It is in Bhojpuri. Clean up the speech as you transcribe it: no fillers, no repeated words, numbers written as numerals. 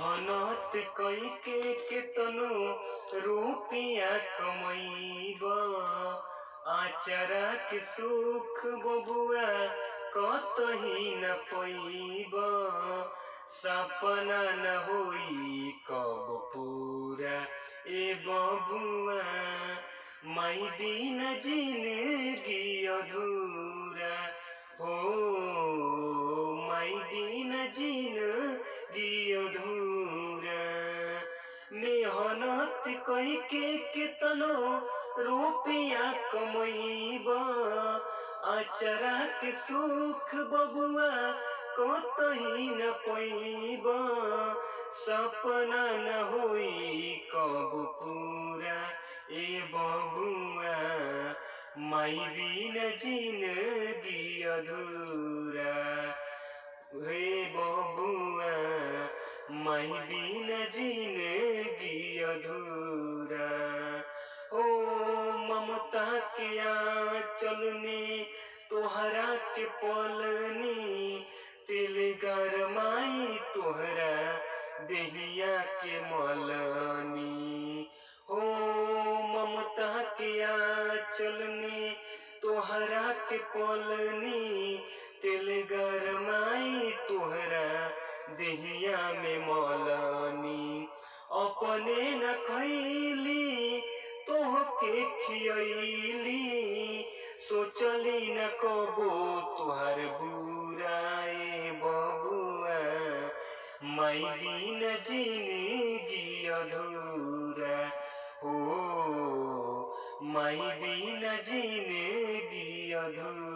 मेहनत कई के केतनो रुपया कमैब आचरा के सुख बबुआ कतही न पैब सपना न होई कब पूरा ए बबुआ माई बिना जिंदगी अधूरा हो माई बिना जिंदगी अधूरा मेहनत कई के केतनो रुपया कमैब आचरा के सुख बबुआ कतही न पैब सपना न होई कब पूरा ए बबुआ माई बिना जिंदगी अधूरा हे बबुआ माई बिना जिंदगी अधूरा ओ ममता के आंचल में तोहरा के पलनी तिल गरमाई तोहरा देहिया के मलनी ओ ममता के आंचल में तोहरा के पलनी तिल गरमाई तोहरा देहिया में मलनी अपने न खैली तोहके खियैली सोचली न कबो तुहार बुराए बबुआ माई बिना जिंदगी अधूरा हो माई बिना जिंदगी अधूरा।